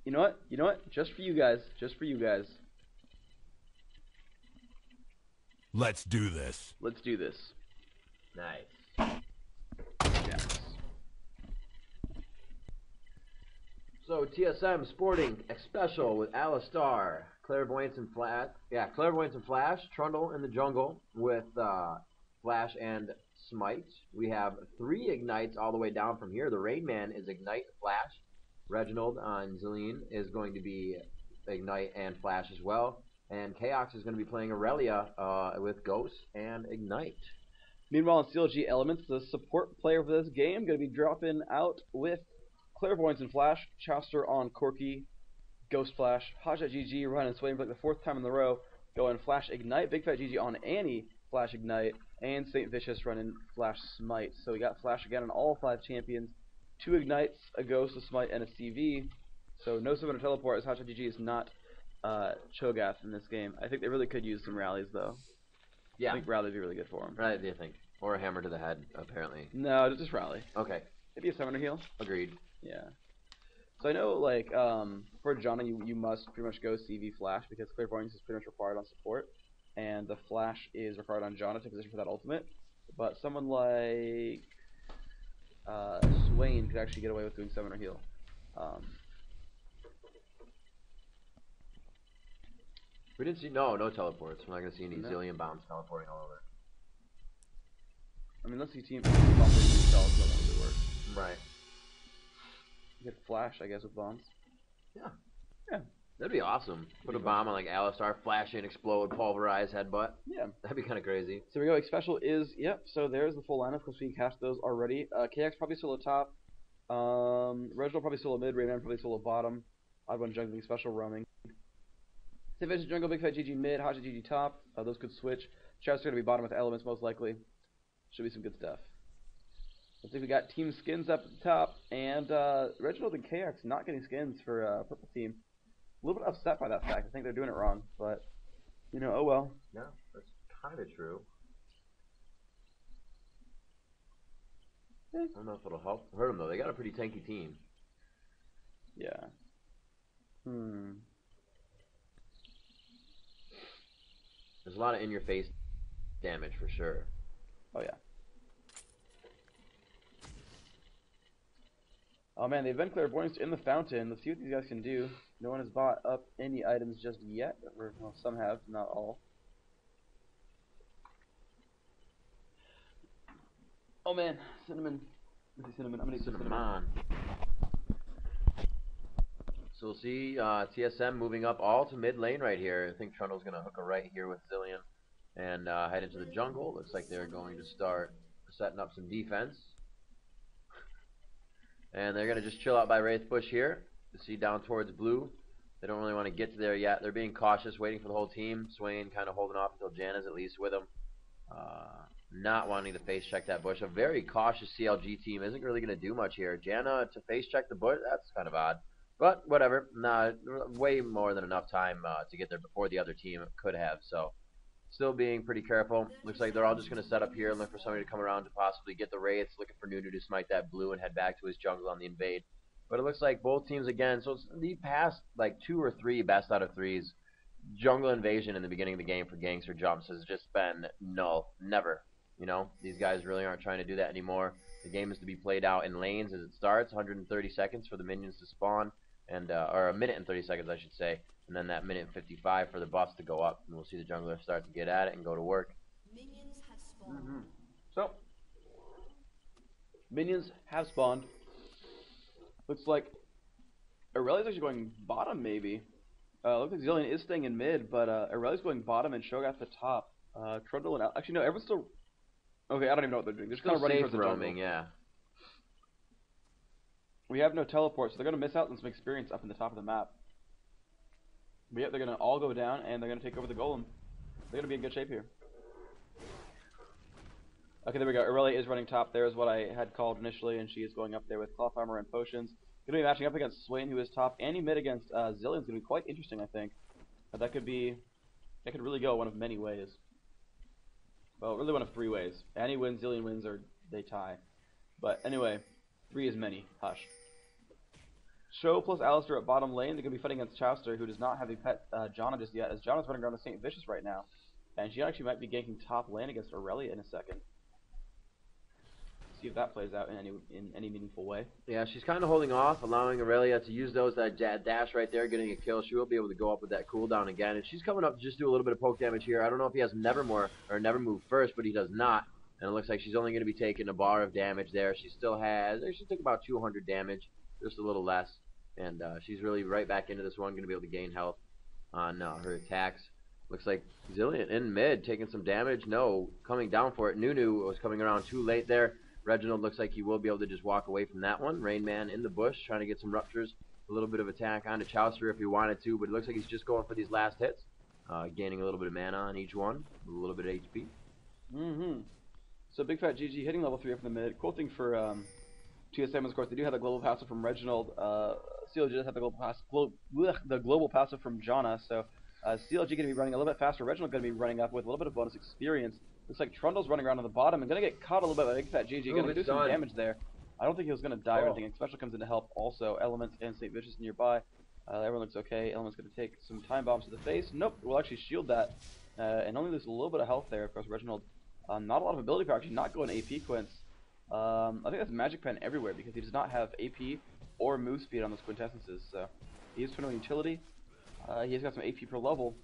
You know what? You know what? Just for you guys. Just for you guys. Let's do this. Let's do this. Nice. Yes. So TSM Sporting X Special with Alistar, Clairvoyance and Flash. Yeah, Clairvoyance and Flash. Trundle in the jungle with Flash and Smite. We have 3 Ignites all the way down from here. The Rain Man is Ignite Flash. Reginald on Zillion is going to be Ignite and Flash as well. And Chaos is going to be playing Aurelia with Ghost and Ignite. Meanwhile, in CLG Elements, the support player for this game going to be dropping out with Clairvoyance and Flash, Chauster on Corky, Ghost Flash, Hodge at GG, running Swain for like the 4th time in a row, going Flash Ignite, Big Fat GG on Annie, Flash Ignite, and St. Vicious running Flash Smite. So we got Flash again on all 5 champions, 2 Ignites, a Ghost, a Smite, and a CV. So no Summoner Teleport as Hodge at GG is not Cho'Gath in this game. I think they really could use some rallies though. Yeah. I think rally would be really good for them. Right, do you think? Or a hammer to the head, apparently. No, just rally. Okay. Maybe a Summoner heal. Agreed. Yeah. So I know, like, for Janna, you must pretty much go CV Flash because Clairvoyance is pretty much required on support, and the Flash is required on Janna to position for that ultimate. But someone like Swain could actually get away with doing Summoner heal. We didn't see no teleports. We're not gonna see any No. Zillion bombs teleporting all over. I mean, unless you team bombs themselves, that would really work. Right. You get Flash, I guess, with bombs. Yeah. Yeah. That'd be awesome. Put a bomb on like Alistar, flash in, explode, pulverize, headbutt. Yeah. That'd be kind of crazy. So we go. Special is yep. So there's the full lineup because we cast those already. KX probably solo top. Reginald probably solo mid. Rayman probably solo bottom. Odd one jungling special roaming. Division jungle, Big Fat GG mid, Haja GG top. Those could switch. Chad's going to be bottom with elements most likely. Should be some good stuff. Let's see if we got team skins up at the top. And Reginald and KX not getting skins for purple team. A little bit upset by that fact. I think they're doing it wrong. But, you know, oh well. Yeah, that's kind of true. I don't know if it'll help hurt them though. They got a pretty tanky team. Yeah. There's a lot of in-your-face damage for sure. Oh yeah. Oh man, they've been clairvoyants in the fountain. Let's see what these guys can do. No one has bought up any items just yet. Or, well, some have, not all. Oh man, cinnamon. Cinnamon. I'm gonna eat cinnamon. So we'll see TSM moving up all to mid lane right here. I think Trundle's going to hook a right here with Zillion and head into the jungle. Looks like they're going to start setting up some defense. And they're going to just chill out by Wraith Bush here. You see down towards blue. They don't really want to get to there yet. They're being cautious, waiting for the whole team. Swain kind of holding off until Janna's at least with them. Not wanting to face check that bush. A very cautious CLG team isn't really going to do much here. Janna to face check the bush, that's kind of odd. But whatever, nah, way more than enough time to get there before the other team could have. So still being pretty careful. Looks like they're all just going to set up here and look for somebody to come around to possibly get the Wraiths. Looking for Nunu to smite that blue and head back to his jungle on the invade. But it looks like both teams again. So it's the past like 2 or 3 best out of 3s. Jungle invasion in the beginning of the game for Gangster Jumps has just been null. Never. You know, these guys really aren't trying to do that anymore. The game is to be played out in lanes as it starts. 130 seconds for the minions to spawn. And or a minute and 30 seconds, I should say, and then that minute and 55 for the buffs to go up, and we'll see the jungler start to get at it and go to work. Minions have spawned. So, minions have spawned. Looks like Aurelia's actually going bottom, maybe. Looks like Zillion is staying in mid, but Aurelia's going bottom and Sho'Gath the top. Trundle and actually no, everyone's still. Okay, I don't even know what they're doing. They're just kind of running towards the roaming, jungle. yeah. We have no teleport, so they're going to miss out on some experience up in the top of the map. But yeah, they're going to all go down, and they're going to take over the golem. They're going to be in good shape here. Okay, there we go. Aurelia is running top. There is what I had called initially, and she is going up there with cloth armor and potions. Going to be matching up against Swain, who is top. Annie mid against Zillion is going to be quite interesting, I think. That could really go one of many ways. Well, really one of 3 ways. Annie wins, Zillion wins, or they tie. But anyway, 3 is many. Hush. Cho plus Alistair at bottom lane. They're going to be fighting against Chowster, who does not have a pet Janna just yet, as Janna's running around with St. Vicious right now. And she actually might be ganking top lane against Aurelia in a second. See if that plays out in any meaningful way. Yeah, she's kind of holding off, allowing Aurelia to use that dash right there, getting a kill. She will be able to go up with that cooldown again. And she's coming up to just do a little bit of poke damage here. I don't know if he has Nevermore or Never Move first, but he does not. And it looks like she's only going to be taking a bar of damage there. She still has, she took about 200 damage, just a little less. And she's really right back into this one, going to be able to gain health on her attacks. Looks like Zillion in mid, taking some damage. No, coming down for it. Nunu was coming around too late there. Reginald looks like he will be able to just walk away from that one. Rain Man in the bush, trying to get some ruptures. A little bit of attack onto Chowster if he wanted to, but it looks like he's just going for these last hits. Gaining a little bit of mana on each one, a little bit of HP. So Big Fat GG hitting level 3 up in the mid. Cool thing for TSM is, of course, they do have the global passive from Reginald. CLG does have the global passive from Janna, so CLG going to be running a little bit faster. Reginald going to be running up with a little bit of bonus experience. Looks like Trundle's running around on the bottom and going to get caught a little bit by Big Fat GG. Going to do some damage there. I don't think he was going to die or anything. And Special comes in to help also. Elements and St. Vicious nearby. Everyone looks okay. Element's going to take some time bombs to the face. Nope, we'll actually shield that. And only lose a little bit of health there. Of course, Reginald, not a lot of ability power. Actually, not going AP Quints. I think that's Magic Pen everywhere because he does not have AP or move speed on those Quintessences. So he is 21 utility. He's got some AP per level.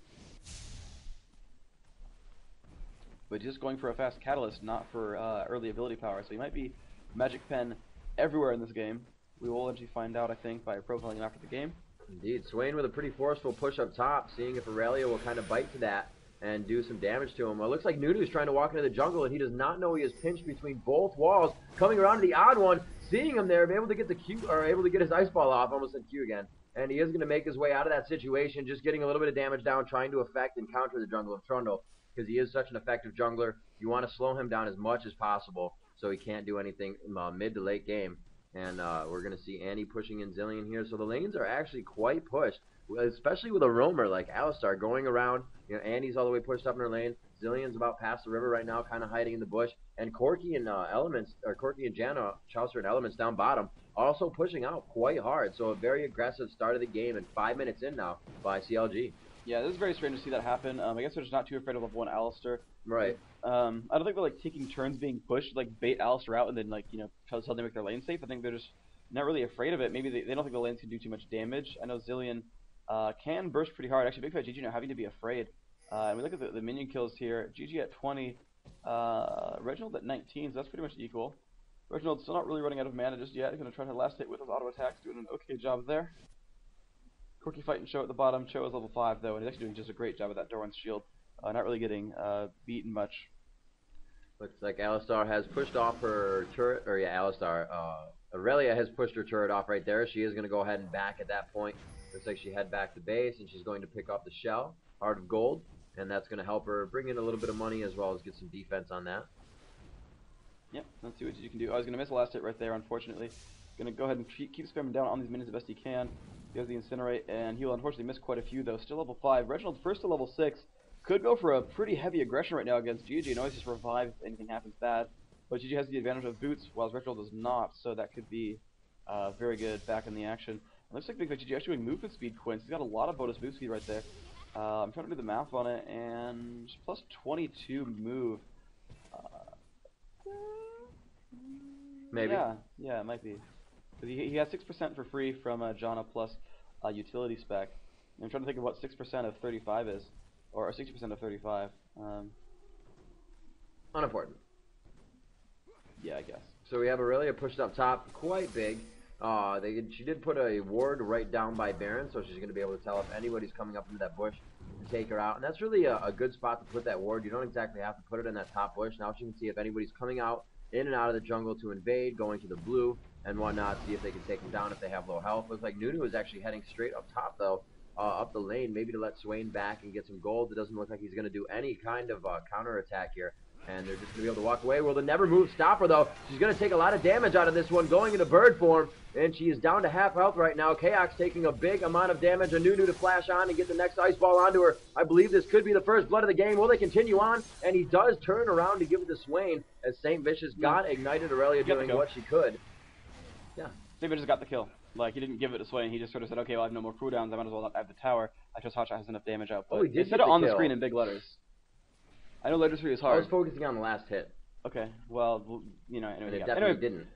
But just going for a fast catalyst, not for early ability power. So he might be Magic Pen everywhere in this game. We will eventually find out, I think, by profiling him after the game. Indeed. Swain with a pretty forceful push up top, seeing if Aurelia will kind of bite to that and do some damage to him. It looks like Nunu's trying to walk into the jungle, and he does not know he is pinched between both walls. Coming around to the odd one, seeing him there, be able to get the Q, or able to get his ice ball off. Almost said Q again. And he is going to make his way out of that situation, just getting a little bit of damage down, trying to affect and counter the jungle of Trundle. Because he is such an effective jungler, you want to slow him down as much as possible so he can't do anything mid to late game. And we're going to see Annie pushing in Zillion here. So the lanes are actually quite pushed, especially with a roamer like Alistar going around. You know, Annie's all the way pushed up in her lane. Zillion's about past the river right now, kind of hiding in the bush. And Corky and Corky and Janna, Chowster and Elements down bottom, also pushing out quite hard. So a very aggressive start of the game, and 5 minutes in now by CLG. Yeah, this is very strange to see that happen. I guess they're just not too afraid of level 1 Alistair. Right. I don't think they're like taking turns being pushed, like bait Alistair out and then like, you know, try to make their lane safe. I think they're just not really afraid of it. Maybe they don't think the lanes can do too much damage. I know Zillion can burst pretty hard. Actually, Big Fat GG now having to be afraid. And we look at the minion kills here. GG at 20, Reginald at 19, so that's pretty much equal. Reginald's still not really running out of mana just yet. He's going to try to last hit with his auto attacks, doing an okay job there. Corky fighting Cho at the bottom. Cho is level 5 though, and he's actually doing just a great job with that Doran's shield. Not really getting beaten much. Looks like Alistar has pushed off her turret, or yeah, Alistar. Aurelia has pushed her turret off right there. She is going to go ahead and back at that point. Looks like she head back to base, and she's going to pick up the shell, Heart of Gold, and that's going to help her bring in a little bit of money as well as get some defense on that. Yep, let's see what you can do. Oh, he's going to miss the last hit right there, unfortunately. Going to go ahead and keep spamming down on these minions the best he can. He has the Incinerate, and he'll unfortunately miss quite a few, though. Still level 5. Reginald first to level 6. Could go for a pretty heavy aggression right now against GG. And always just revive if anything happens bad. But GG has the advantage of boots, while Reginald does not. So that could be very good back in the action. It looks like Big Fat GG actually doing movement speed Quince. He's got a lot of bonus move speed right there. I'm trying to do the math on it, and plus 22 move. Maybe. Yeah, it might be. Because he has 6% for free from Janna plus utility spec. And I'm trying to think of what 6% of 35 is. Or 60% of 35. Unimportant. Yeah, I guess. So we have Aurelia pushed up top, quite big. She did put a ward right down by Baron, so she's going to be able to tell if anybody's coming up into that bush to take her out. And that's really a good spot to put that ward. You don't exactly have to put it in that top bush. Now she can see if anybody's coming out in and out of the jungle to invade, going to the blue and whatnot, see if they can take them down if they have low health. Looks like Nunu is actually heading straight up top, though, up the lane, maybe to let Swain back and get some gold. It doesn't look like he's going to do any kind of counter attack here. And they're just going to be able to walk away. Will the Never Move stop her, though? She's going to take a lot of damage out of this one, going into bird form. And she is down to half health right now. Chaos taking a big amount of damage. A Nunu to flash on and get the next ice ball onto her. I believe this could be the first blood of the game. Will they continue on? And he does turn around to give it to Swain as St. Vicious got ignited. Aurelia doing what she could. Yeah. St. Vicious got the kill. Like, he didn't give it to Swain, he just sort of said, okay, well, I have no more cooldowns, I might as well not have the tower. I trust Hotshot has enough damage output. Oh, he did They said get it the on the kill. screen in big letters. I know letter 3 is I hard. was focusing on the last hit. Okay, well, you know, anyway. And it definitely didn't.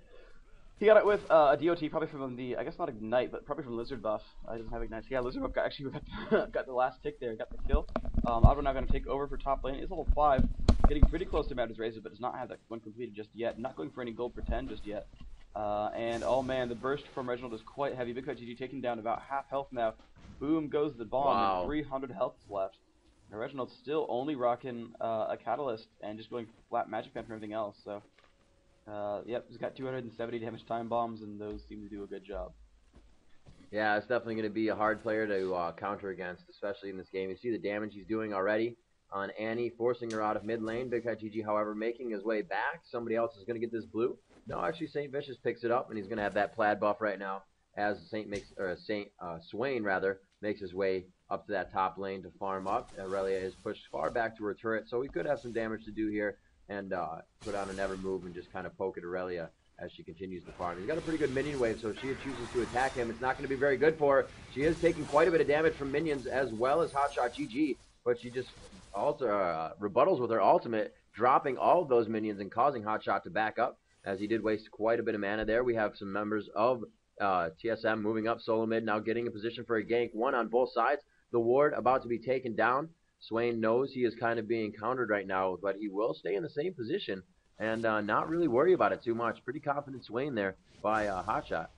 He got it with a DOT, probably from the, I guess not Ignite, but probably from Lizard buff. He doesn't have Ignite. So yeah, Lizard buff actually got the last tick there, got the kill. Oddbro now going to take over for top lane. He's level 5, getting pretty close to Madder's Razor, but does not have that one completed just yet. Not going for any gold for 10 just yet. And oh man, the burst from Reginald is quite heavy. Big Cut GG taking down about half health now. Boom goes the bomb, and 300 health is left. And Reginald's still only rocking a Catalyst and just going flat Magic Pen for everything else, so... yep, he's got 270 damage time bombs, and those seem to do a good job. Yeah, it's definitely going to be a hard player to counter against, especially in this game. You see the damage he's doing already on Annie, forcing her out of mid lane. Big Cat GG, however, making his way back. Somebody else is going to get this blue. No, actually, St. Vicious picks it up, and he's going to have that plaid buff right now as Swain makes his way up to that top lane to farm up. Aurelia is pushed far back to her turret, so we could have some damage to do here. And put on a never move and just kind of poke at Aurelia as she continues to farm. He's got a pretty good minion wave, so if she chooses to attack him, it's not going to be very good for her. She is taking quite a bit of damage from minions as well as Hotshot GG, but she just rebuttals with her ultimate, dropping all of those minions and causing Hotshot to back up, as he did waste quite a bit of mana there. We have some members of TSM moving up solo mid, now getting in position for a gank, one on both sides. The ward about to be taken down. Swain knows he is kind of being countered right now, but he will stay in the same position and not really worry about it too much. Pretty confident Swain there by Hotshot.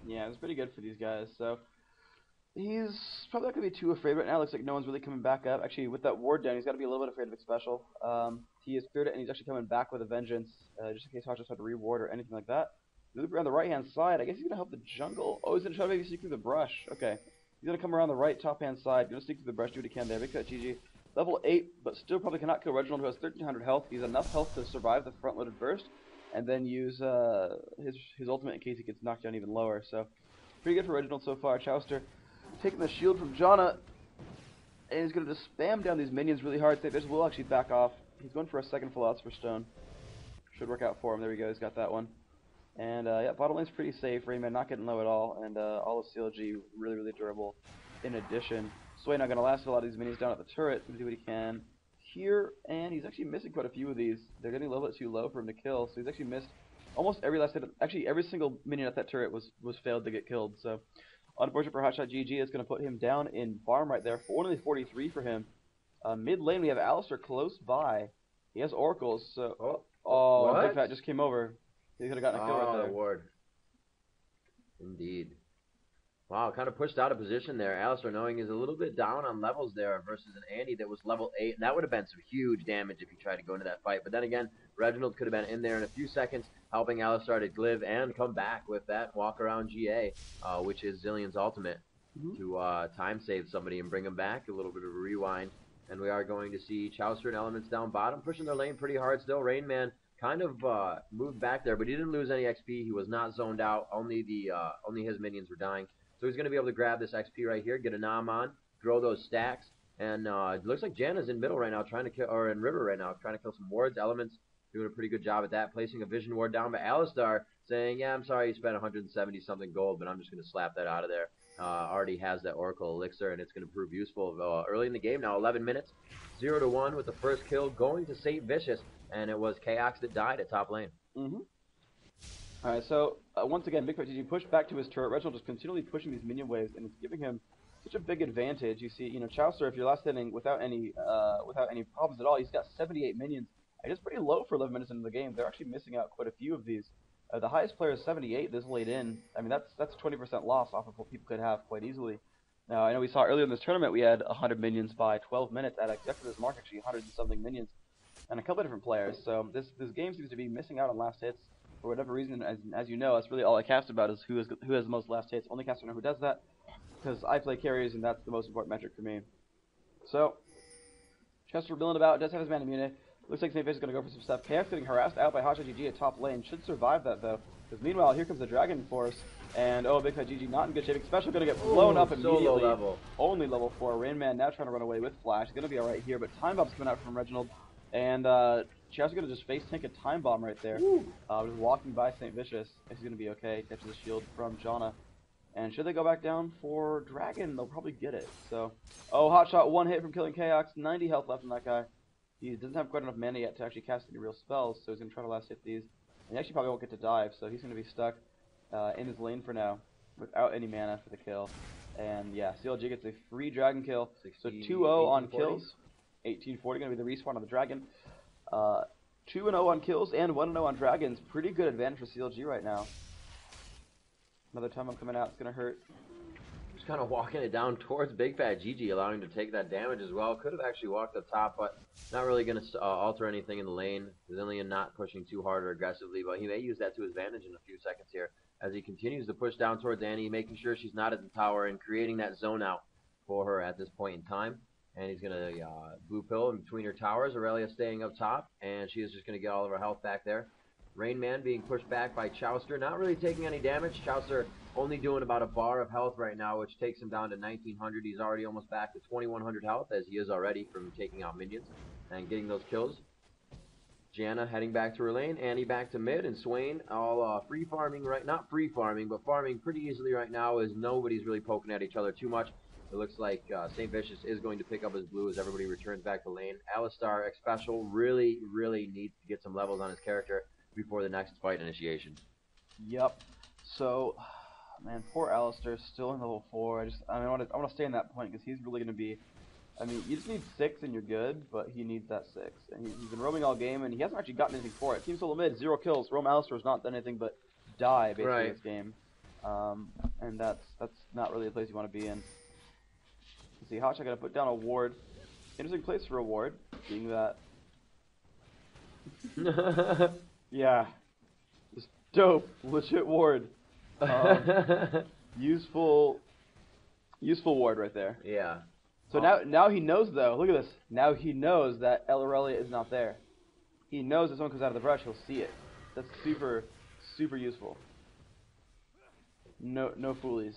Yeah, it's pretty good for these guys. So he's probably not going to be too afraid right now. Looks like no one's really coming back up. Actually, with that ward down, he's got to be a little bit afraid of it special. He is cleared it, and he's actually coming back with a vengeance, just in case Hotshot's had to reward or anything like that. Loop around the right-hand side. I guess he's going to help the jungle. Oh, he's going to try to maybe sneak through the brush. Okay. He's going to come around the right top-hand side. Going to sneak through the brush, do what he can there. Big Cut GG. Level 8, but still probably cannot kill Reginald, who has 1300 health. He's enough health to survive the front-loaded burst, and then use his ultimate in case he gets knocked down even lower. So, pretty good for Reginald so far. Chowster taking the shield from Janna, and he's going to just spam down these minions really hard. This will actually back off. He's going for a second Philosopher's Stone. Should work out for him. There we go. He's got that one. And yeah, bottom lane's pretty safe. Rainman not getting low at all, and all of CLG really, really durable. In addition, Sway not going to last a lot of these minions down at the turret. He's going to do what he can here, and he's actually missing quite a few of these. They're getting a little bit too low for him to kill, so he's actually missed almost every last hit. Actually, every single minion at that turret was failed to get killed. So, unfortunate for Hotshot GG. It's going to put him down in farm right there. For only 43 for him. Mid lane, we have Alistar close by. He has oracles, so Big Fat just came over. He could have gotten a kill right there. Ward. Indeed. Wow, kind of pushed out of position there. Alistar knowing he's a little bit down on levels there versus an Andy that was level 8. And that would have been some huge damage if he tried to go into that fight. But then again, Reginald could have been in there in a few seconds, helping Alistar to live and come back with that walk around GA, which is Zillion's ultimate, to time save somebody and bring him back. A little bit of a rewind. And we are going to see Chowster and Elements down bottom, pushing their lane pretty hard still. Rainman kind of moved back there, but he didn't lose any XP. He was not zoned out. Only his minions were dying. So he's going to be able to grab this XP right here, get a Nom on, grow those stacks, and it looks like Janna's in middle right now, trying to kill, or in river right now, trying to kill some wards. Elements doing a pretty good job at that, placing a vision ward down. But Alistar saying, yeah, I'm sorry you spent 170 something gold, but I'm just going to slap that out of there. Already has that Oracle Elixir, and it's going to prove useful early in the game. Now 11 minutes, 0-1 with the first kill going to St. Vicious, and it was Chaos that died at top lane. Alright, so once again, Big Fat GG pushed back to his turret. Reginald just continually pushing these minion waves, and it's giving him such a big advantage. You see, Chowster, if you're last hitting without any problems at all, he's got 78 minions. And it's pretty low for 11 minutes into the game. They're actually missing out quite a few of these. The highest player is 78 this late in. I mean, that's 20% loss off of what people could have quite easily. Now, I know we saw earlier in this tournament we had 100 minions by 12 minutes at exactly this mark, actually 100 and something minions, and a couple of different players. So this game seems to be missing out on last hits for whatever reason. As you know, that's really all I cast about is who has the most last hits. Only caster know who does that, because I play carries and that's the most important metric for me. So Chester milling about, does have his man immunity. Looks like St. Fish is going to go for some stuff. KX getting harassed out by Hotshot GG at top lane. Should survive that, though. Because meanwhile, here comes the Dragon Force. And, Big Fat GG not in good shape. Special going to get blown up immediately. So low level. Only level 4. Rainman now trying to run away with Flash. He's going to be alright here. But Time Bomb's coming out from Reginald. And Chow's going to just face tank a Time Bomb right there. Just walking by St. Vicious. He's going to be okay. Catches the shield from Janna. And should they go back down for Dragon, they'll probably get it. So, oh, Hotshot, one hit from killing Chaos, 90 health left on that guy. He doesn't have quite enough mana yet to actually cast any real spells, so he's going to try to last hit these. And he actually probably won't get to dive, so he's going to be stuck in his lane for now without any mana for the kill. And yeah, CLG gets a free Dragon kill. So 2-0 on kills. 1840 going to be the respawn on the Dragon. 2-0 on kills and 1-0 on Dragons. Pretty good advantage for CLG right now. Another time I'm coming out, it's going to hurt. Just kind of walking it down towards Big Fat GG, allowing him to take that damage as well. Could have actually walked up top, but not really going to alter anything in the lane. Zillion not pushing too hard or aggressively, but he may use that to his advantage in a few seconds here as he continues to push down towards Annie, making sure she's not at the tower and creating that zone out for her at this point in time. And he's going to blue pill in between her towers. Aurelia staying up top, and she is just going to get all of her health back there. Rain Man being pushed back by Chowster, not really taking any damage. Chowster only doing about a bar of health right now, which takes him down to 1900. He's already almost back to 2100 health, as he is already from taking out minions and getting those kills. Janna heading back to her lane, Annie back to mid, and Swain all free farming right, not free farming, but farming pretty easily right now as nobody's really poking at each other too much. It looks like St. Vicious is going to pick up his blue as everybody returns back to lane. Alistar X Special really needs to get some levels on his character before the next fight initiation. Yep. So, man, poor Alistar still in level 4. I want to stay in that point because he's really going to be. I mean, you just need 6 and you're good, but he needs that 6. And he's been roaming all game, and he hasn't actually gotten anything for it. Team solo mid, 0 kills. Roam Alistar has not done anything but die basically in this game, and that's not really a place you want to be in. You see, Hotshot gonna put down a ward. Interesting place for a ward, being that. Yeah, just dope, legit ward. Useful ward right there. Yeah. So now he knows though. Look at this. Now he knows that Aurelia is not there. He knows if someone comes out of the brush, he'll see it. That's super useful. No foolies.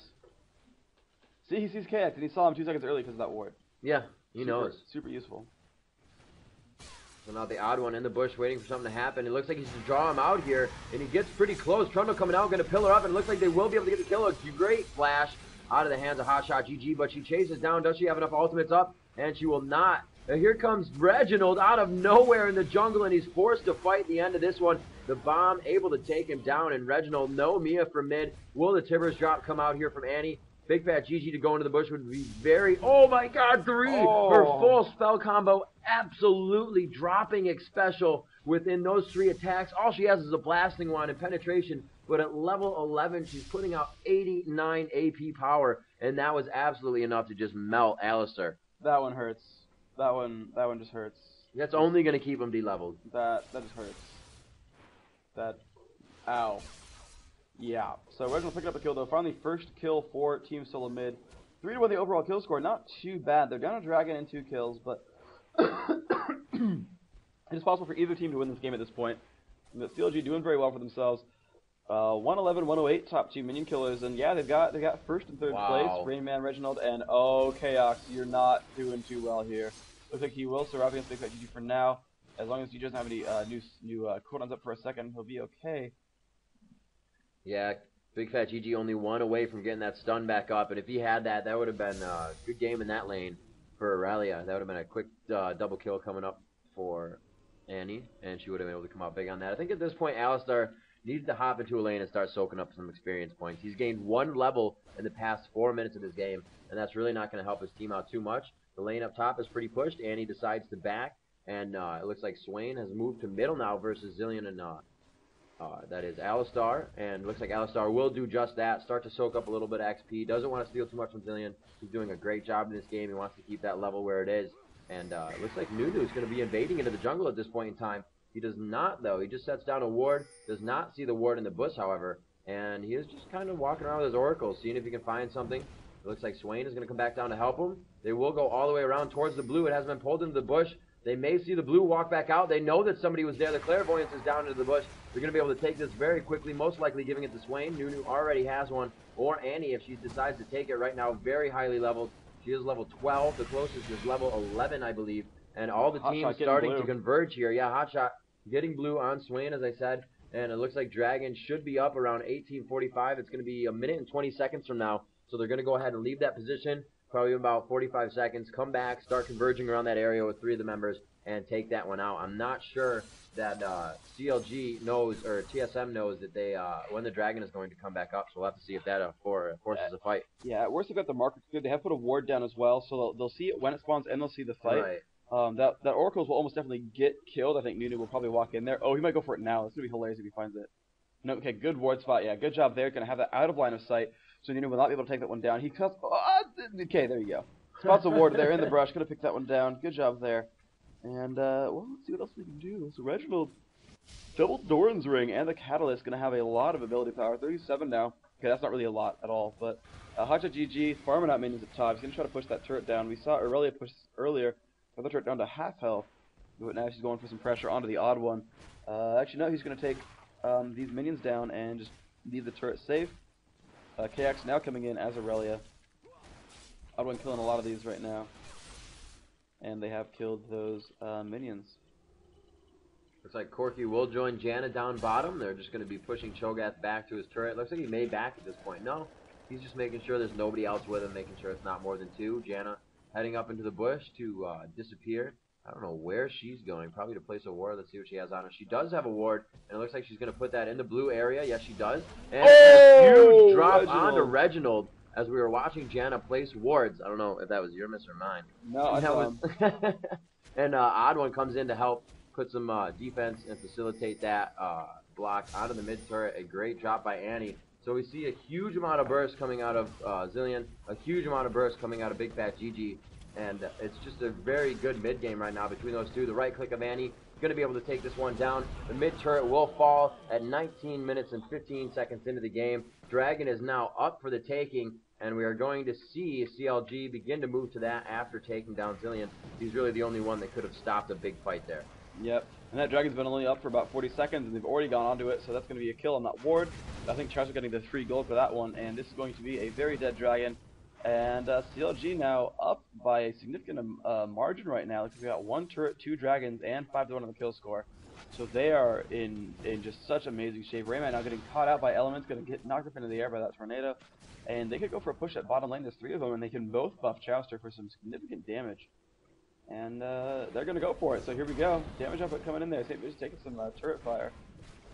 See, he sees KX and he saw him 2 seconds early because of that ward. Yeah, he knows. Super useful. So now the odd one in the bush waiting for something to happen. It looks like he's to draw him out here, and he gets pretty close. Trundle coming out, going to pillar up, and it looks like they will be able to get the kill. A great flash out of the hands of Hotshot GG, but she chases down. Does she have enough ultimates up? And she will not. And here comes Reginald out of nowhere in the jungle, and he's forced to fight the end of this one. The bomb able to take him down, and Reginald, no Mia from mid. Will the Tibbers drop come out here from Annie? Big Fat GG to go into the bush would be very... Oh my god, 3! Her full spell combo, absolutely dropping X Special within those 3 attacks. All she has is a blasting wand and penetration, but at level 11, she's putting out 89 AP power, and that was absolutely enough to just melt Alistar. That one hurts. That one just hurts. That's only going to keep him de-leveled. That just hurts. Ow. Yeah. So Reginald picking up a kill though. Finally, first kill for Team Solo Mid. 3-1 the overall kill score. Not too bad. They're down a Dragon and 2 kills, but it is possible for either team to win this game at this point. But CLG doing very well for themselves. 111, 108, top 2 minion killers, and yeah, they got first and third place. Rainman, Reginald, and Chaos. You're not doing too well here. Looks like he will survive against Big Fat GG for now. As long as he doesn't have any new cooldowns up for a second, he'll be okay. Yeah, Big Fat GG only 1 away from getting that stun back up, and if he had that, that would have been a good game in that lane for Aurelia. That would have been a quick double kill coming up for Annie, and she would have been able to come out big on that. I think at this point, Alistar needed to hop into a lane and start soaking up some experience points. He's gained 1 level in the past 4 minutes of this game, and that's really not going to help his team out too much. The lane up top is pretty pushed. Annie decides to back, and it looks like Swain has moved to middle now versus Zillion and that is Alistar, and looks like Alistar will do just that, start to soak up a little bit of XP. Doesn't want to steal too much from Zillion. He's doing a great job in this game. He wants to keep that level where it is, and it looks like Nunu is going to be invading into the jungle at this point in time. He does not, though. He just sets down a ward, does not see the ward in the bush, however, and he is just kind of walking around with his oracles, seeing if he can find something. It looks like Swain is going to come back down to help him. They will go all the way around towards the blue. It hasn't been pulled into the bush. They may see the blue walk back out. They know that somebody was there. The clairvoyance is down into the bush. They're going to be able to take this very quickly, most likely giving it to Swain. Nunu already has one, or Annie if she decides to take it right now. Very highly leveled. She is level 12. The closest is level 11, I believe. And all the teams starting to converge here. Yeah, Hotshot getting blue on Swain, as I said. And it looks like Dragon should be up around 18:45. It's going to be a minute and 20 seconds from now. So they're going to go ahead and leave that position, probably about 45 seconds, come back, start converging around that area with 3 of the members, and take that one out. I'm not sure that CLG knows, or TSM knows, that they when the Dragon is going to come back up. So we'll have to see if that forces a fight. Yeah, at worst they've got the marker good. They have put a ward down as well, so they'll see it when it spawns and they'll see the fight. Right. That Oracles will almost definitely get killed. I think Nunu will probably walk in there. Oh, he might go for it now. It's going to be hilarious if he finds it. No, okay, good ward spot. Yeah, good job there. Going to have that out of line of sight, so Nunu will not be able to take that one down. He cuts. Okay, there you go. Spots a ward there in the brush. Going to pick that one down. Good job there. And, well, let's see what else we can do. So Reginald, double Doran's Ring and the Catalyst going to have a lot of ability power. 37 now. Okay, that's not really a lot at all, but Hotshot GG, farming out minions at top. He's going to try to push that turret down. We saw Aurelia push earlier. Got the turret down to half health, but now she's going for some pressure onto the odd one. Actually, no, he's going to take these minions down and just leave the turret safe. KX now coming in as Aurelia. Odd one killing a lot of these right now. And they have killed those minions. Looks like Corky will join Janna down bottom. They're just going to be pushing Cho'Gath back to his turret. Looks like he may back at this point. No, he's just making sure there's nobody else with him, making sure it's not more than 2. Janna heading up into the bush to disappear. I don't know where she's going. Probably to place a ward. Let's see what she has on her. She does have a ward, and it looks like she's going to put that in the blue area. Yes, she does. And a huge drop onto Reginald as we were watching Janna place wards. I don't know if that was your miss or mine. No, that was. And Odd One comes in to help put some defense and facilitate that block onto the mid turret. A great drop by Annie. So we see a huge amount of burst coming out of Zillion, a huge amount of burst coming out of Big Fat GG, and it's just a very good mid game right now between those two. The right click of Annie going to be able to take this one down. The mid turret will fall at 19 minutes and 15 seconds into the game. Dragon is now up for the taking, and we are going to see CLG begin to move to that after taking down Zillion. He's really the only one that could have stopped a big fight there. Yep, and that Dragon's been only up for about 40 seconds, and they've already gone onto it, so that's going to be a kill on that ward. I think Charles is getting the free gold for that one, and this is going to be a very dead Dragon. And CLG now up by a significant margin right now. We've got 1 turret, 2 dragons, and 5-1 on the kill score. So they are in just such amazing shape. Rayman now getting caught out by elements, going to get knocked up into the air by that tornado. And they could go for a push at bottom lane. There's 3 of them, and they can both buff Chowster for some significant damage. And they're going to go for it. So here we go. Damage output coming in there. St. Vision's taking some turret fire.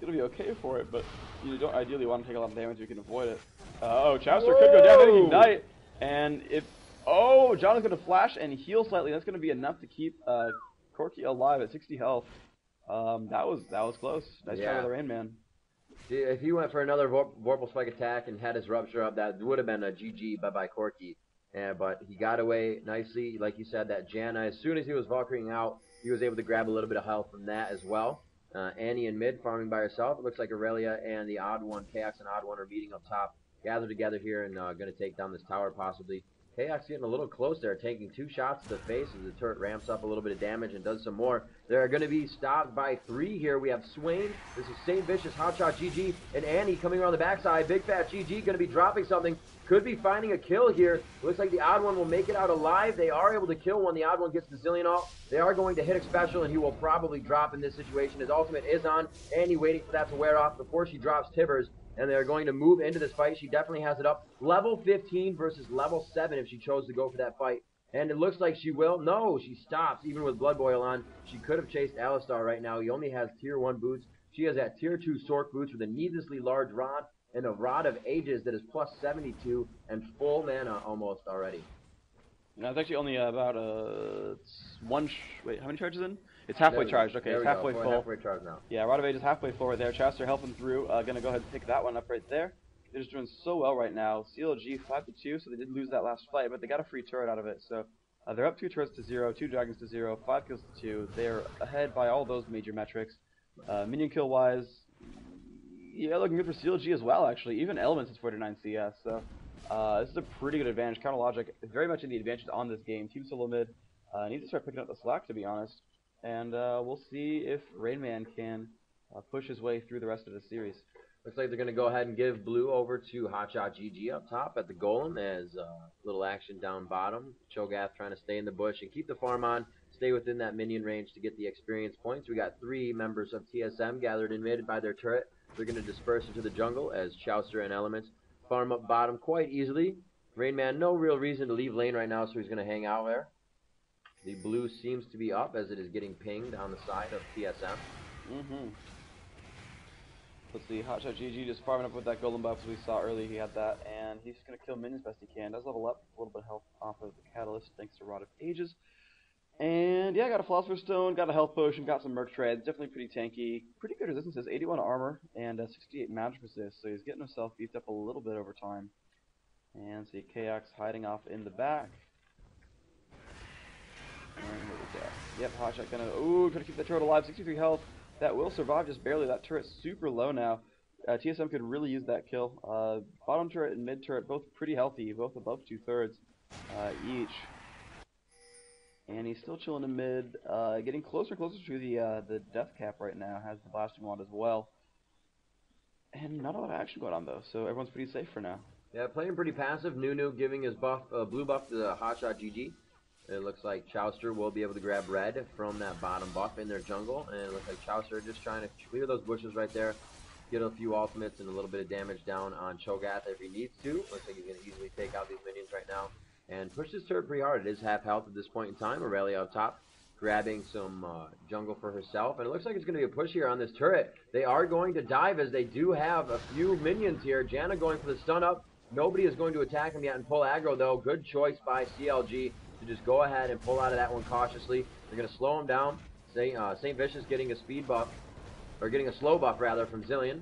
It'll be okay for it, but you don't ideally want to take a lot of damage if you can avoid it. Oh, Chowster could go down and ignite. And if... Oh, John is going to flash and heal slightly. That's going to be enough to keep Corky alive at 60 health. That was close. Nice try by the Rain Man. If he went for another Vorpal Spike attack and had his Rupture up, that would have been a GG by Corky. But he got away nicely. Like you said, that Janna, as soon as he was Valkyrieing out, he was able to grab a little bit of health from that as well. Annie in mid, farming by herself. It looks like Aurelia and the Odd One, Chaos and Odd One, are meeting up top. Gathered together here and going to take down this tower possibly. Chaos getting a little close there, taking 2 shots to the face as the turret ramps up a little bit of damage and does some more. They're going to be stopped by 3 here. We have Swain, this is St. Vicious, Hotshot GG, and Annie coming around the backside. Big Fat GG going to be dropping something. Could be finding a kill here. Looks like the Odd One will make it out alive. They are able to kill when the Odd One gets the Zillion off. They are going to hit a special, and he will probably drop in this situation. His ultimate is on. Annie waiting for that to wear off before she drops Tivers. And they're going to move into this fight. She definitely has it up. Level 15 versus level 7 if she chose to go for that fight. And it looks like she will. No, she stops. Even with Blood Boil on, she could have chased Alistar right now. He only has tier 1 boots. She has that tier 2 Sork boots with a needlessly large rod and a Rod of Ages that is plus 72 and full mana almost already. No, it's actually only about wait, how many charges in? It's halfway charged. Okay, it's halfway full. Halfway charged now. Yeah, Rod of Age is halfway full right there. Chowster helping through. Gonna go ahead and pick that one up right there. They're just doing so well right now. CLG 5-2, so they did lose that last fight, but they got a free turret out of it. So they're up 2 turrets to 0, 2 dragons to 0, 5 kills to 2. They're ahead by all those major metrics. Minion kill wise, yeah, looking good for CLG as well. Actually, even Elements is 49 CS. So this is a pretty good advantage. Counter Logic is very much in the advantage on this game. Team solo mid needs to start picking up the slack, to be honest. And we'll see if Rain Man can push his way through the rest of the series. Looks like they're going to go ahead and give blue over to Hotshot GG up top at the Golem as little action down bottom. Cho'Gath trying to stay in the bush and keep the farm on. stay within that minion range to get the experience points. We got 3 members of TSM gathered in mid by their turret. They're going to disperse into the jungle as Chowster and Elements farm up bottom quite easily. Rainman, no real reason to leave lane right now, so he's going to hang out there. The blue seems to be up as it is getting pinged on the side of TSM. Let's see, Hotshot GG just farming up with that golden buff as we saw earlier. He had that, and he's just going to kill minions best he can. Does level up, a little bit of health off of the catalyst thanks to Rod of Ages. And yeah, got a Philosopher's Stone, got a health potion, got some merc treads. Definitely pretty tanky. Pretty good resistances, 81 armor and 68 magic resist. So he's getting himself beefed up a little bit over time. And see KX hiding off in the back. And here we go. Yep, Hotshot gonna try to keep that turret alive. 63 health. That will survive just barely. That turret's super low now. TSM could really use that kill. Bottom turret and mid turret both pretty healthy, both above 2/3 each. And he's still chilling in mid, getting closer and closer to the death cap right now. Has the blasting wand as well. And not a lot of action going on though, so everyone's pretty safe for now. Yeah, playing pretty passive. Nunu giving his buff, blue buff to the Hotshot GG. It looks like Chowster will be able to grab red from that bottom buff in their jungle, and it looks like Chowster just trying to clear those bushes right there, get a few ultimates and a little bit of damage down on Cho'Gath if he needs to. Looks like he's going to easily take out these minions right now and push this turret pretty hard. It is half health at this point in time. Aurelia up top grabbing some jungle for herself, and it looks like it's going to be a push here on this turret. They are going to dive as they do have a few minions here. Janna going for the stun up. Nobody is going to attack him yet and pull aggro though. Good choice by CLG to just go ahead and pull out of that one cautiously. They're going to slow him down. St. Vicious getting a speed buff, or getting a slow buff rather, from Zilean.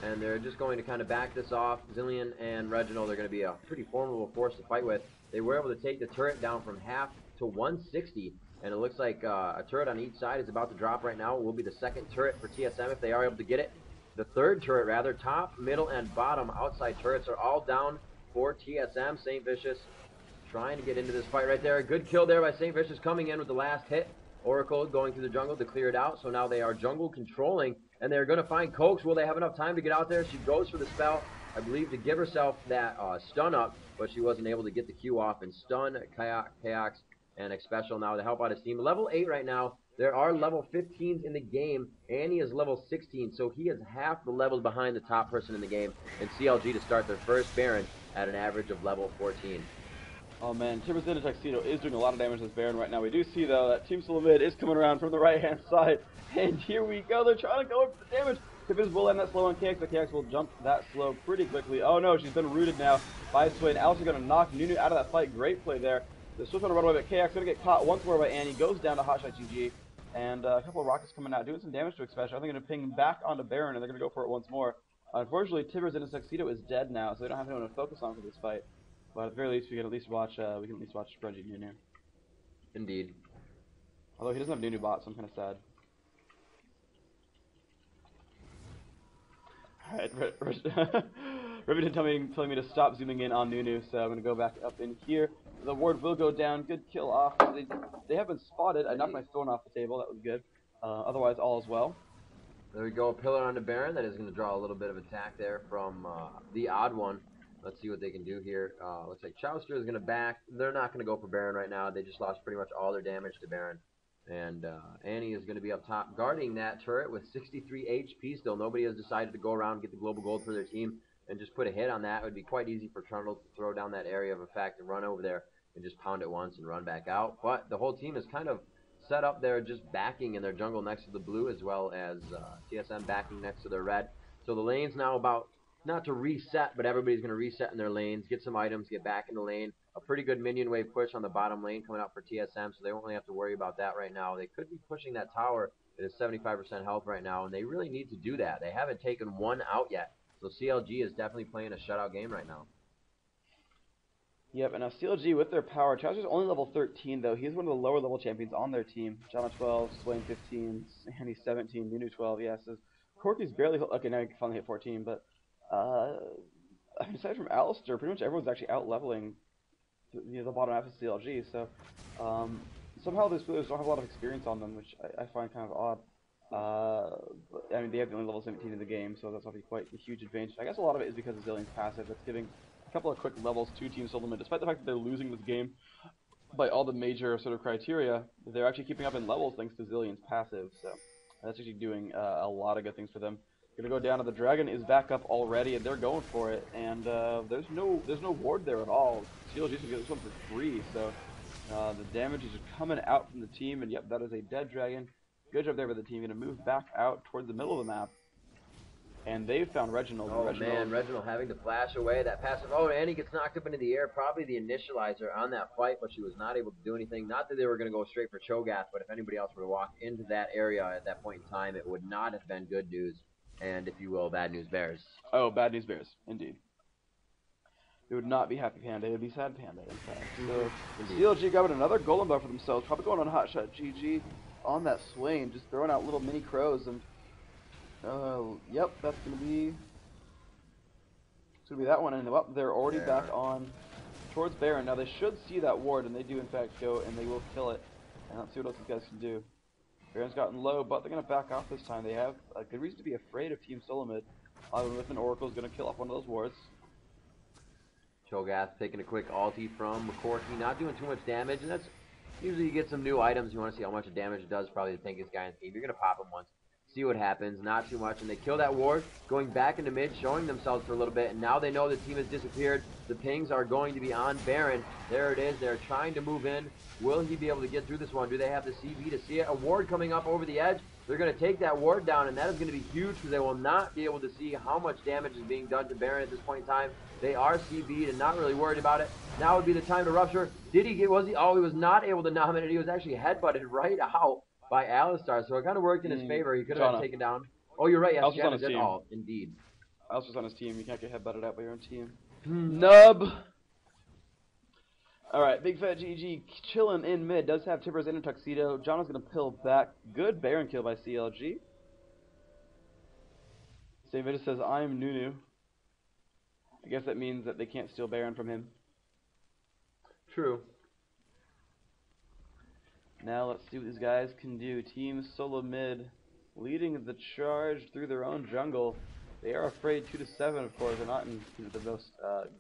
And they're just going to kind of back this off. Zilean and Reginald are going to be a pretty formidable force to fight with. They were able to take the turret down from half to 160. And it looks like a turret on each side is about to drop right now. It will be the second turret for TSM if they are able to get it. The third turret rather, top, middle, and bottom outside turrets are all down for TSM. St. Vicious trying to get into this fight right there. Good kill there by St. Vicious coming in with the last hit. Oracle going through the jungle to clear it out. So now they are jungle controlling, and they're going to find Coax. Will they have enough time to get out there? She goes for the spell, I believe, to give herself that stun up, but she wasn't able to get the Q off and stun Kaox and Xpecial now to help out his team. Level 8 right now. There are level 15s in the game. Annie is level 16, so he is half the levels behind the top person in the game. And CLG to start their first Baron at an average of level 14. Oh man, Timbers in a Tuxedo is doing a lot of damage to this Baron right now. We do see though that Team Sulamid is coming around from the right hand side. And here we go, they're trying to go in for the damage. Timbers will end that slow on KX, but KX will jump that slow pretty quickly. Oh no, she's been rooted now by Swain. Alice is going to knock Nunu out of that fight. Great play there. The Swift on the runaway, but KX going to get caught once more by Annie. Goes down to Hotshot GG. And a couple of rockets coming out, doing some damage to Xpecial. I think they're going to ping back onto Baron, and they're going to go for it once more. Unfortunately, Timbers in a Tuxedo is dead now, so they don't have anyone to focus on for this fight. But at the very least, we can at least watch Reggie Nunu. Indeed. Although he doesn't have Nunu bot, so I'm kind of sad. Alright, Riven telling me to stop zooming in on Nunu, so I'm going to go back up in here. The ward will go down. Good kill off. They have been spotted. I knocked my phone off the table. That was good. Otherwise, all is well. There we go. A pillar onto Baron. That is going to draw a little bit of attack there from the odd one. Let's see what they can do here. Looks like Chowster is going to back. They're not going to go for Baron right now. They just lost pretty much all their damage to Baron. And Annie is going to be up top guarding that turret with 63 HP still. Nobody has decided to go around and get the global gold for their team and just put a hit on that. It would be quite easy for Trundle to throw down that area of effect and run over there and just pound it once and run back out. But the whole team is kind of set up there just backing in their jungle next to the blue, as well as TSM backing next to their red. So the lane's now about, not to reset, but everybody's going to reset in their lanes, get some items, get back in the lane. A pretty good minion wave push on the bottom lane coming out for TSM, so they won't really have to worry about that right now. They could be pushing that tower. It is 75% health right now, and they really need to do that. They haven't taken one out yet, so CLG is definitely playing a shutout game right now. Yep, and now CLG with their power. Chowser's only level 13, though. He's one of the lower level champions on their team. Janna 12, Swain 15, Annie 17, Nunu 12, yeah. So Corky's barely, okay, now he can finally hit 14, but aside from Alistair, pretty much everyone's actually out-leveling the bottom half of CLG, so somehow these players don't have a lot of experience on them, which I find kind of odd. But, I mean, they have the only level 17 in the game, so that's obviously quite a huge advantage. I guess a lot of it is because of Zilean's passive. It's giving a couple of quick levels to Team Sulamid, despite the fact that they're losing this game. by all the major sort of criteria, they're actually keeping up in levels thanks to Zillion's passive. So that's actually doing a lot of good things for them. Gonna go down, and the dragon is back up already, and they're going for it. And there's no ward there at all. CLG's gonna get this one for free. So the damage is just coming out from the team, and yep, that is a dead dragon. Good job there by the team. Gonna move back out towards the middle of the map. And they've found Reginald. Oh man, Reginald having to flash away that passive. Oh, and he gets knocked up into the air. Probably the initializer on that fight, but she was not able to do anything. Not that they were going to go straight for Cho'Gath, but if anybody else were to walk into that area at that point in time, it would not have been good news. And, if you will, bad news bears. Oh, bad news bears, indeed. It would not be Happy Panda, it would be Sad Panda, in fact. So, CLG got another golem buff for themselves. Probably going on Hotshot GG on that Swain, just throwing out little mini crows. And, yep, that's going to be... It's going to be that one. And, well, they're already back on towards Baron. Now, they should see that ward, and they do, in fact, go, and they will kill it. And let's see what else these guys can do. Baron's gotten low, but they're going to back off this time. They have a good reason to be afraid of Team Solo Mid. With an Oracle is going to kill off one of those wards. Cho'Gath taking a quick ulti from McCourty, not doing too much damage, and that's usually you get some new items. You want to see how much damage it does. Probably the tankiest guy in the team. You're going to pop him once, see what happens. Not too much, and they kill that ward, going back into mid, showing themselves for a little bit, and now they know the team has disappeared. The pings are going to be on Baron. There it is. They're trying to move in. Will he be able to get through this one? Do they have the CV to see it? A ward coming up over the edge. They're going to take that ward down, and that is going to be huge because they will not be able to see how much damage is being done to Baron at this point in time. They are CV'd and not really worried about it. Now would be the time to rupture. Did he get, was he? Oh, he was not able to nominate. He was actually headbutted right out by Alistar, so it kind of worked in his favor. He could have been taken down. Oh, you're right. Yes, on his team. Oh, indeed. Alistar's on his team. You can't get headbutted out by your own team. Nub! Alright, Big Fat GG chilling in mid. Does have Tibbers in a tuxedo. John is going to pill back. Good Baron kill by CLG. David says, I'm Nunu. I guess that means that they can't steal Baron from him. True. Now let's see what these guys can do. Team Solo Mid leading the charge through their own jungle. They are afraid 2-7, of course. They're not in the most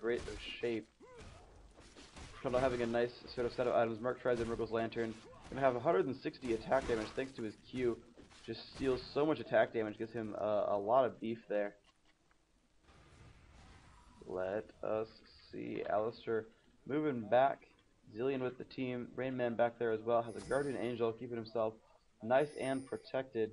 great of shape. Trundle having a nice sort of set of items. Mark tries Emerald's Lantern. Gonna have 160 attack damage thanks to his Q. Just steals so much attack damage, gives him a lot of beef there. Let us see. Alistair moving back. Zillion with the team. Rainman back there as well. Has a Guardian Angel keeping himself nice and protected.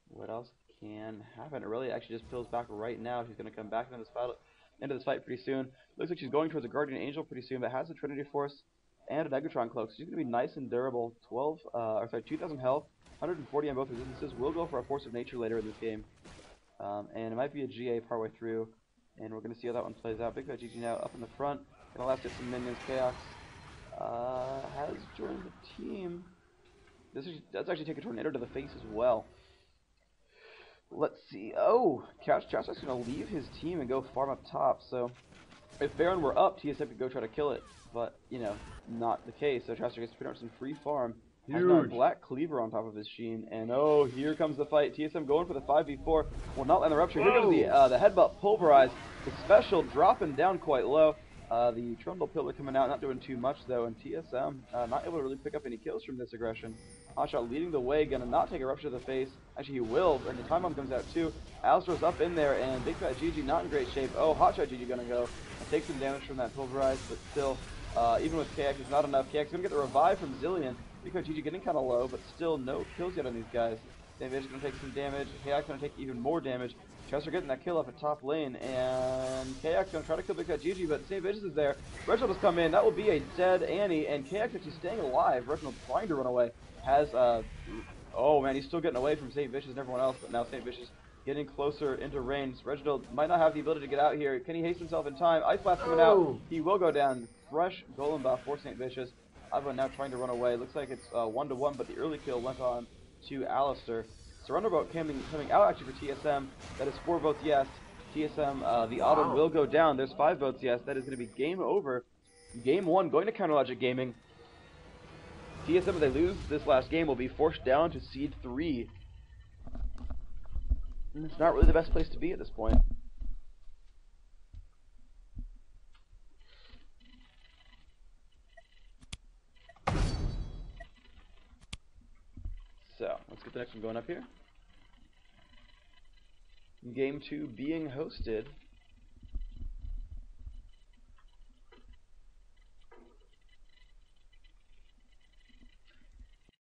What else can happen? It really actually just pills back right now. He's going to come back into this fight pretty soon. Looks like she's going towards a Guardian Angel pretty soon, but has a Trinity Force and a Negatron Cloak. So she's going to be nice and durable. 2,000 health, 140 on both resistances. We'll go for a Force of Nature later in this game. And it might be a GA partway through. And we're going to see how that one plays out. Big Fat GG now up in the front. Going to last hit some minions. Chaos has joined the team. That's actually take a Tornado to the face as well. Let's see. Oh, Chow's going to leave his team and go farm up top. So if Baron were up, TSM could go try to kill it. But, you know, not the case. So Chowster gets to pretty much some free farm. Has now Black Cleaver on top of his Sheen. And oh, here comes the fight. TSM going for the 5v4. Will not land the rupture. Here comes the headbutt pulverize. The special dropping down quite low. The Trundle Pillar coming out, not doing too much though. And TSM not able to really pick up any kills from this aggression. Hotshot leading the way, gonna not take a rupture to the face. Actually, he will, and the time bomb comes out too. Alistair's up in there, and Big Fat GG not in great shape. Oh, Hotshot GG gonna go take some damage from that pulverize, but still, even with KX, it's not enough. KX gonna get the revive from Zillion. Big Fat GG getting kind of low, but still no kills yet on these guys. David's gonna take some damage. KX gonna take even more damage. Chester getting that kill up at top lane, and KX gonna try to kill Big Fat GG, but St. Vicious is there. Reginald has come in. That will be a dead Annie, and KX actually staying alive. Reginald trying to run away. Has, oh man, he's still getting away from St. Vicious and everyone else, but now St. Vicious getting closer into range. Reginald might not have the ability to get out here. Can he haste himself in time? Ice Blast coming out. He will go down. Fresh Golem buff for St. Vicious. Ivan now trying to run away. Looks like it's 1-1, but the early kill went on to Alistair. Surrender Boat coming out actually for TSM. That is 4 votes yes. TSM, the auto will go down. There's 5 votes yes. That is going to be game over. Game 1 going to Counterlogic Gaming. TSM, if they lose this last game, will be forced down to Seed 3. And it's not really the best place to be at this point. Let's get the next one going up here. Game 2 being hosted